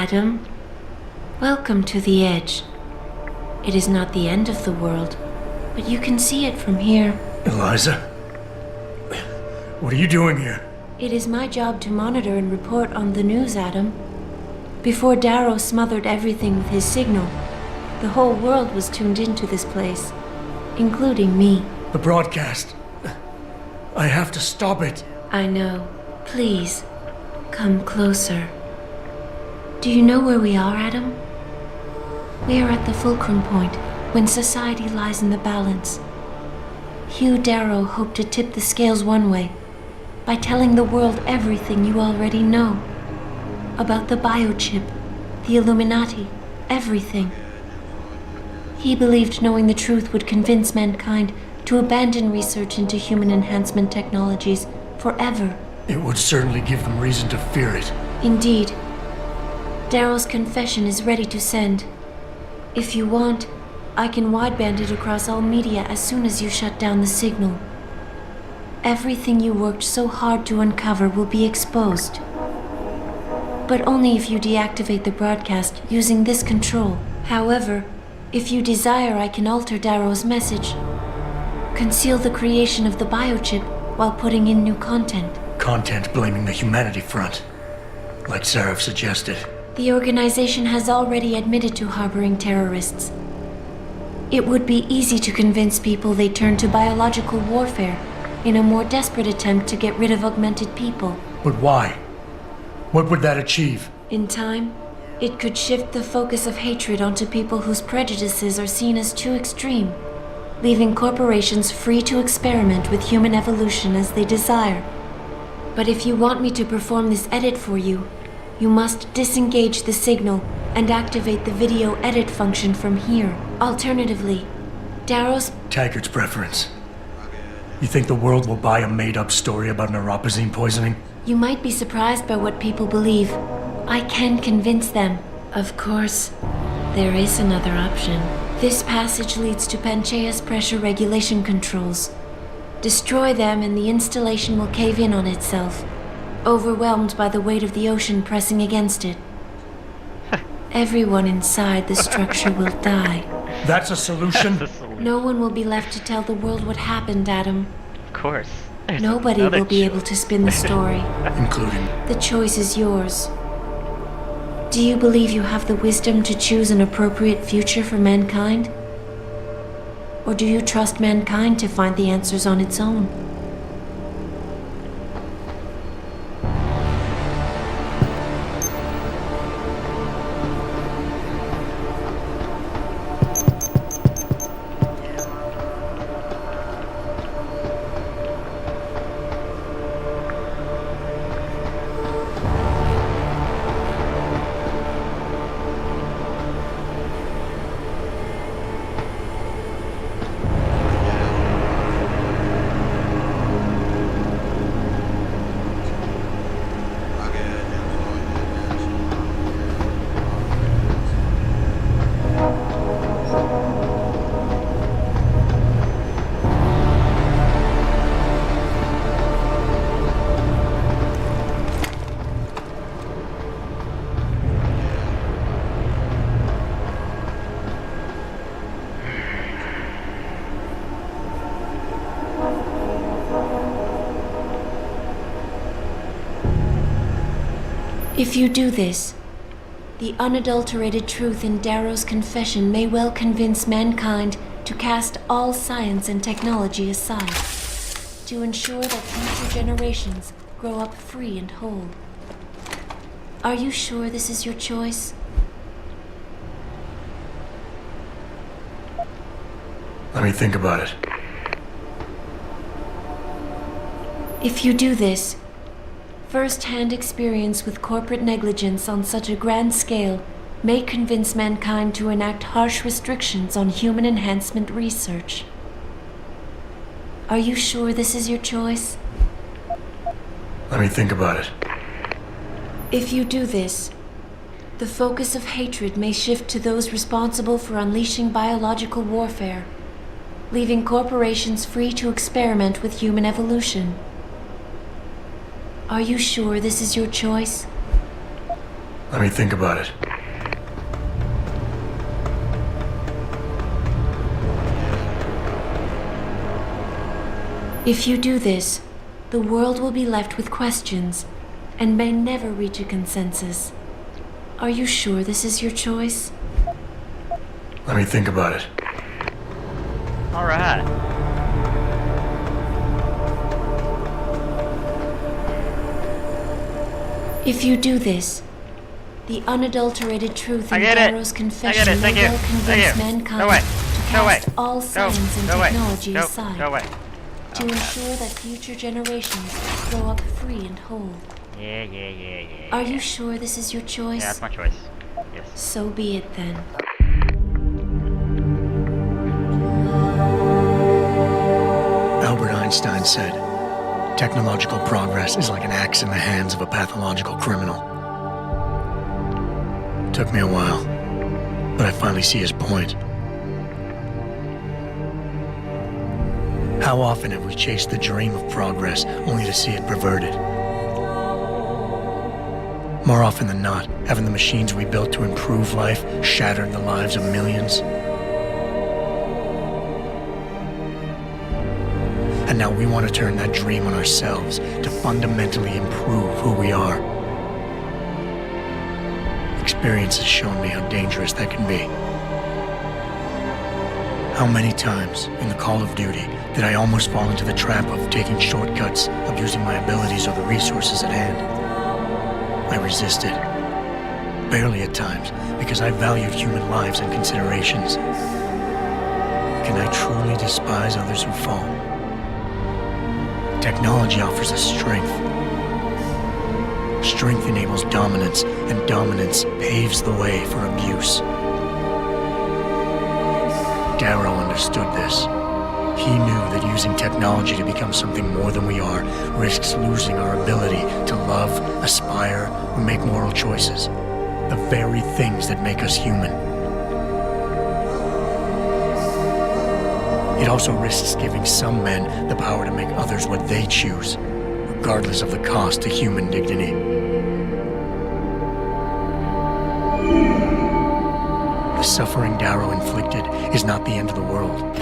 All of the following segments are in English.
Adam. Welcome to the Edge. It is not the end of the world, but you can see it from here. Eliza? What are you doing here? It is my job to monitor and report on the news, Adam. Before Darrow smothered everything with his signal, the whole world was tuned into this place, including me. The broadcast. I have to stop it. I know. Please, come closer. Do you know where we are, Adam? We are at the fulcrum point, when society lies in the balance. Hugh Darrow hoped to tip the scales one way, by telling the world everything you already know. About the biochip, the Illuminati, everything. He believed knowing the truth would convince mankind to abandon research into human enhancement technologies forever. It would certainly give them reason to fear it. Indeed. Darrow's confession is ready to send. If you want, I can wideband it across all media as soon as you shut down the signal. Everything you worked so hard to uncover will be exposed. But only if you deactivate the broadcast using this control. However, if you desire, I can alter Darrow's message. Conceal the creation of the biochip while putting in new content. Content blaming the humanity front, like Sarah suggested. The organization has already admitted to harboring terrorists. It would be easy to convince people they turn to biological warfare in a more desperate attempt to get rid of augmented people. But why? What would that achieve? In time, it could shift the focus of hatred onto people whose prejudices are seen as too extreme, leaving corporations free to experiment with human evolution as they desire. But if you want me to perform this edit for you, you must disengage the signal and activate the video edit function from here. Alternatively, Darrow's... Taggart's preference. You think the world will buy a made-up story about neuropozyne poisoning? You might be surprised by what people believe. I can convince them. Of course, there is another option. This passage leads to Panchaea's pressure regulation controls. Destroy them and the installation will cave in on itself, overwhelmed by the weight of the ocean pressing against it. Everyone inside the structure will die. That's a solution? No one will be left to tell the world what happened, Adam. Of course. Nobody will be able to spin the story. Including? The choice is yours. Do you believe you have the wisdom to choose an appropriate future for mankind? Or do you trust mankind to find the answers on its own? If you do this, the unadulterated truth in Darrow's confession may well convince mankind to cast all science and technology aside, to ensure that future generations grow up free and whole. Are you sure this is your choice? Let me think about it. If you do this, first-hand experience with corporate negligence on such a grand scale may convince mankind to enact harsh restrictions on human enhancement research. Are you sure this is your choice? Let me think about it. If you do this, the focus of hatred may shift to those responsible for unleashing biological warfare, leaving corporations free to experiment with human evolution. Are you sure this is your choice? Let me think about it. If you do this, the world will be left with questions and may never reach a consensus. Are you sure this is your choice? Let me think about it. Alright. If you do this, the unadulterated truth in I get it. Darrow's I confession get it. Thank may you. well convince Thank you. mankind Go away. to Go away. cast all science and Go away. technology Go aside, away. to ensure that future generations grow up free and whole. Yeah. Are you sure this is your choice? Yeah, that's my choice. Yes. So be it then. Albert Einstein said, technological progress is like an axe in the hands of a pathological criminal. It took me a while, but I finally see his point. How often have we chased the dream of progress only to see it perverted? More often than not, haven't the machines we built to improve life shattered the lives of millions? And now we want to turn that dream on ourselves to fundamentally improve who we are. Experience has shown me how dangerous that can be. How many times in the Call of Duty did I almost fall into the trap of taking shortcuts, abusing my abilities or the resources at hand? I resisted. Barely at times, because I valued human lives and considerations. Can I truly despise others who fall? Technology offers us strength. Strength enables dominance, and dominance paves the way for abuse. Darrow understood this. He knew that using technology to become something more than we are risks losing our ability to love, aspire, or make moral choices. The very things that make us human. It also risks giving some men the power to make others what they choose, regardless of the cost to human dignity. The suffering Darrow inflicted is not the end of the world.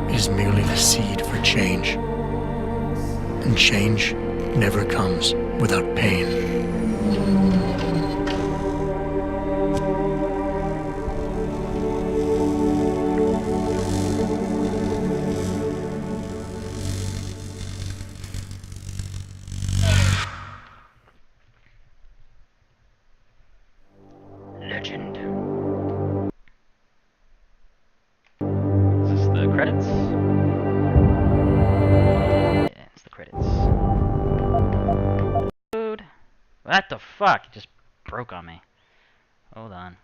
It is merely the seed for change. And change never comes without pain. Legend. Is this the credits? Yeah, it's the credits. Dude. What the fuck? It just broke on me. Hold on.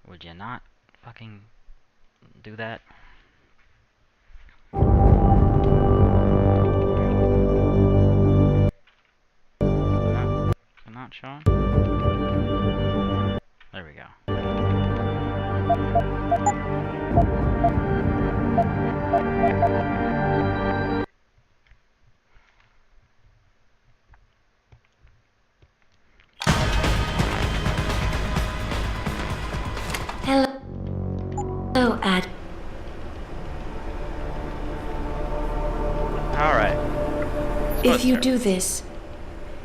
Would you not fucking do that? Not showing? There we go. Hello, Ad. Alright. If you do this,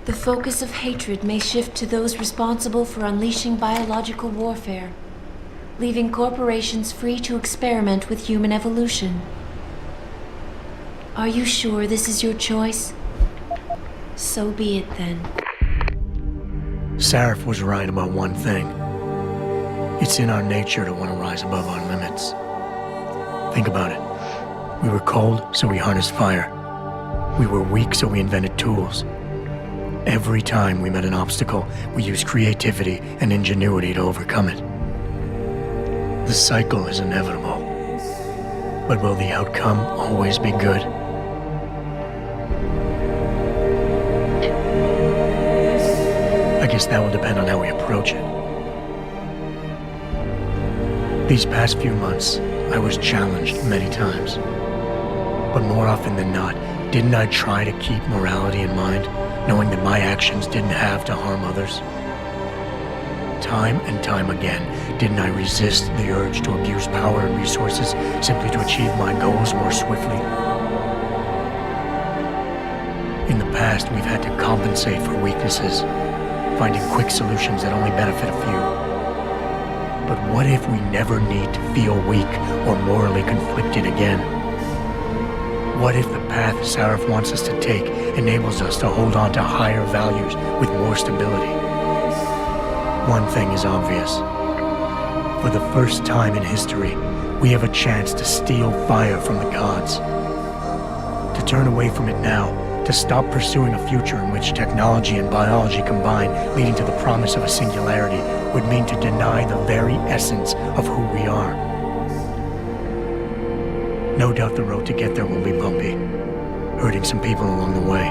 the focus of hatred may shift to those responsible for unleashing biological warfare, leaving corporations free to experiment with human evolution. Are you sure this is your choice? So be it then. Sarif was right about one thing. It's in our nature to want to rise above our limits. Think about it. We were cold, so we harnessed fire. We were weak, so we invented tools. Every time we met an obstacle, we used creativity and ingenuity to overcome it. The cycle is inevitable. But will the outcome always be good? I guess that will depend on how we approach it. These past few months, I was challenged many times. But more often than not, didn't I try to keep morality in mind knowing that my actions didn't have to harm others? Time and time again, didn't I resist the urge to abuse power and resources simply to achieve my goals more swiftly? In the past, we've had to compensate for weaknesses, finding quick solutions that only benefit a few. But what if we never need to feel weak or morally conflicted again? What if the path Sarif wants us to take enables us to hold on to higher values with more stability? One thing is obvious. For the first time in history, we have a chance to steal fire from the gods. To turn away from it now, to stop pursuing a future in which technology and biology combine, leading to the promise of a singularity, would mean to deny the very essence of who we are. No doubt the road to get there will be bumpy, hurting some people along the way.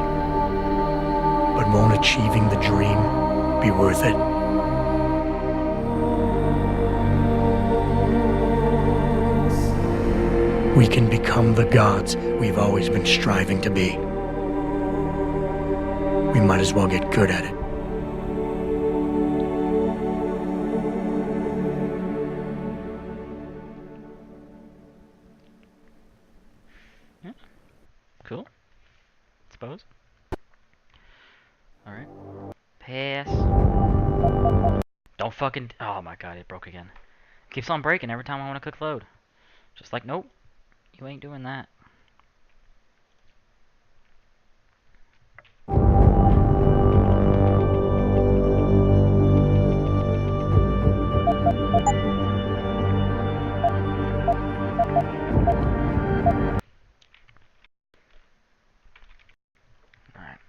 But won't achieving the dream be worth it? We can become the gods we've always been striving to be. We might as well get good at it. Yeah. Cool. Suppose. Alright. Pass. Don't fucking... Oh my god, it broke again. Keeps on breaking every time I want to click load. Just like, nope. You ain't doing that. Alright.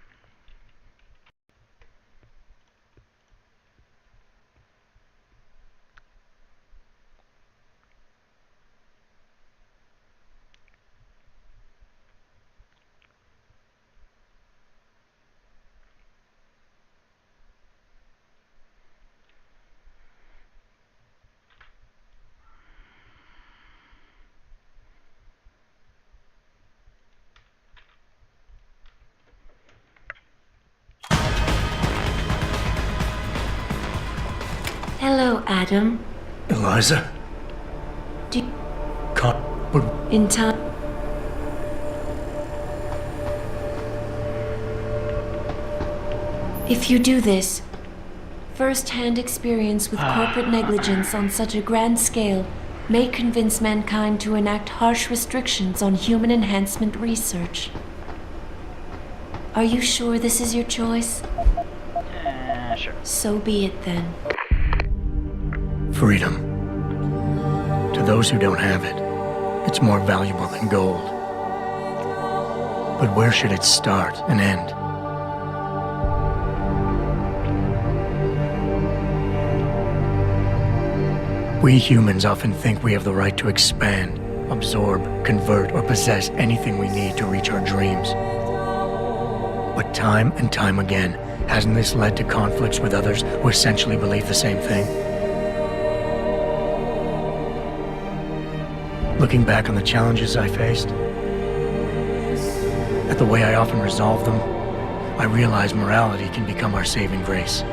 Hello, Adam. Eliza? Do- But In time. If you do this, first-hand experience with corporate negligence on such a grand scale may convince mankind to enact harsh restrictions on human enhancement research. Are you sure this is your choice? Sure. So be it then. freedom. To those who don't have it, it's more valuable than gold. But where should it start and end? We humans often think we have the right to expand, absorb, convert, or possess anything we need to reach our dreams. But time and time again, hasn't this led to conflicts with others who essentially believe the same thing? Looking back on the challenges I faced, at the way I often resolve them, I realize morality can become our saving grace.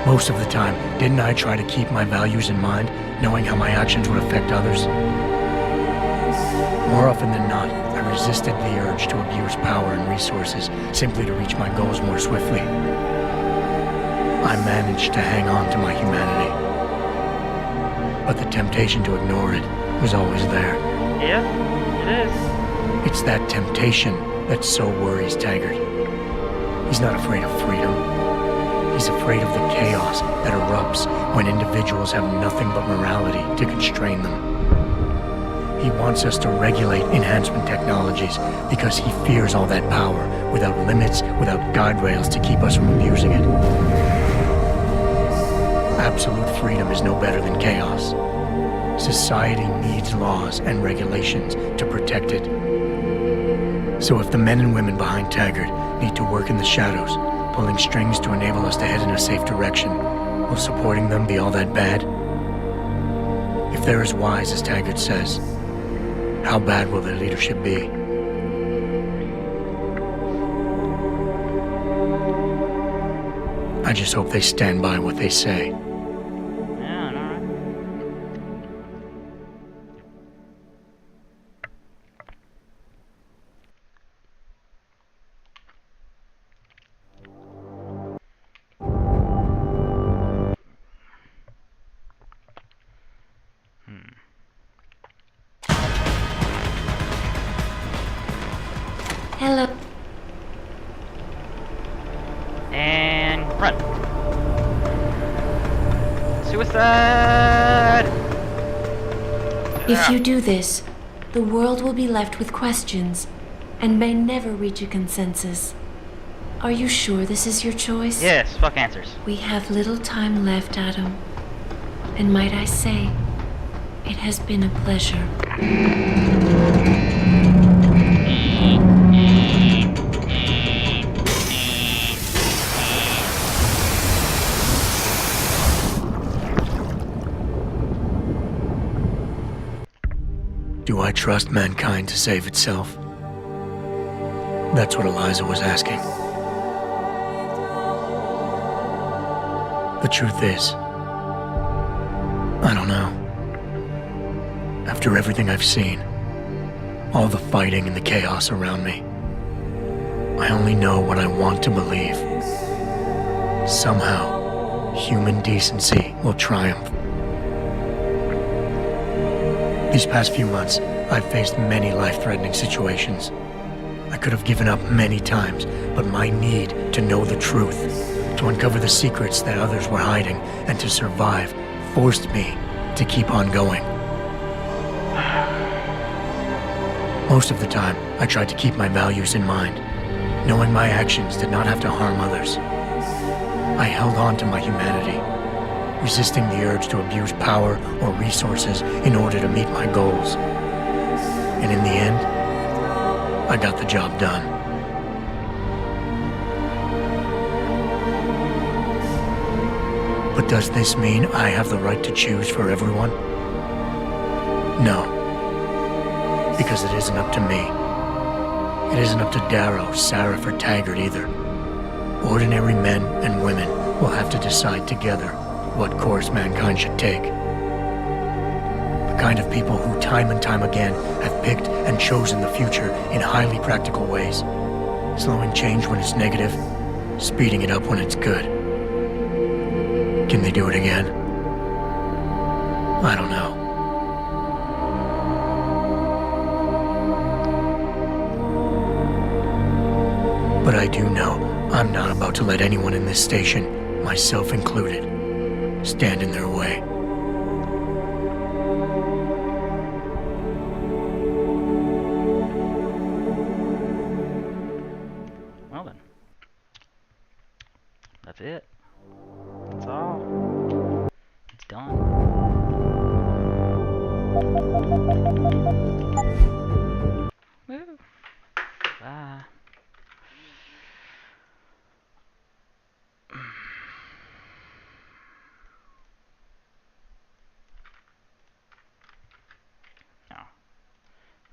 Most of the time, didn't I try to keep my values in mind, knowing how my actions would affect others? More often than not, I resisted the urge to abuse power and resources simply to reach my goals more swiftly. I managed to hang on to my humanity. But the temptation to ignore it was always there. Yeah, it is. It's that temptation that so worries Taggart. He's not afraid of freedom. He's afraid of the chaos that erupts when individuals have nothing but morality to constrain them. He wants us to regulate enhancement technologies because he fears all that power without limits, without guide rails to keep us from abusing it. Absolute freedom is no better than chaos. Society needs laws and regulations to protect it. So if the men and women behind Taggart need to work in the shadows, pulling strings to enable us to head in a safe direction, will supporting them be all that bad? If they're as wise as Taggart says, how bad will their leadership be? I just hope they stand by what they say. Yeah, I know, right? Hello. And run. Suicide! If you do this, the world will be left with questions and may never reach a consensus. Are you sure this is your choice? Yes, fuck answers. We have little time left, Adam. And might I say, it has been a pleasure. Do I trust mankind to save itself? That's what Eliza was asking. The truth is, I don't know. After everything I've seen, all the fighting and the chaos around me, I only know what I want to believe. Somehow, human decency will triumph. These past few months, I've faced many life-threatening situations. I could have given up many times, but my need to know the truth, to uncover the secrets that others were hiding, and to survive, forced me to keep on going. Most of the time, I tried to keep my values in mind, knowing my actions did not have to harm others. I held on to my humanity, resisting the urge to abuse power or resources in order to meet my goals. And in the end, I got the job done. But does this mean I have the right to choose for everyone? No. Because it isn't up to me. It isn't up to Darrow, Sarif, or Taggart either. Ordinary men and women will have to decide together what course mankind should take. The kind of people who time and time again have picked and chosen the future in highly practical ways, slowing change when it's negative, speeding it up when it's good. Can they do it again? I don't know. But I do know I'm not about to let anyone in this station, myself included, stand in their way. Well then. That's it. That's all. It's done. Woo. Bye. No.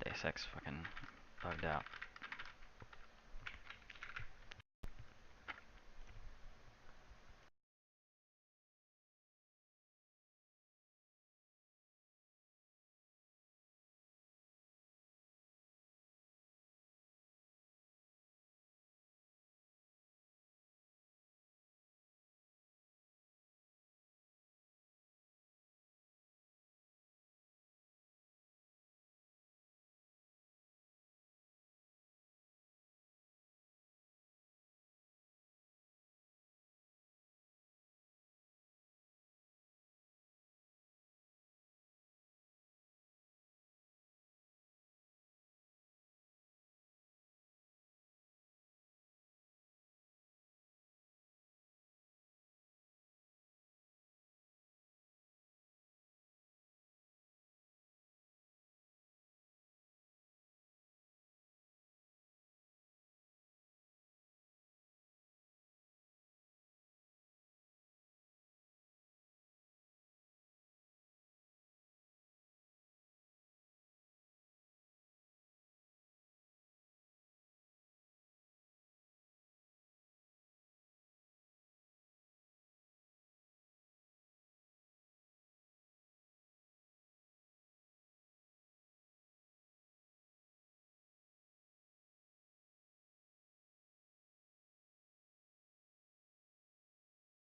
Day 6 fucking bugged out.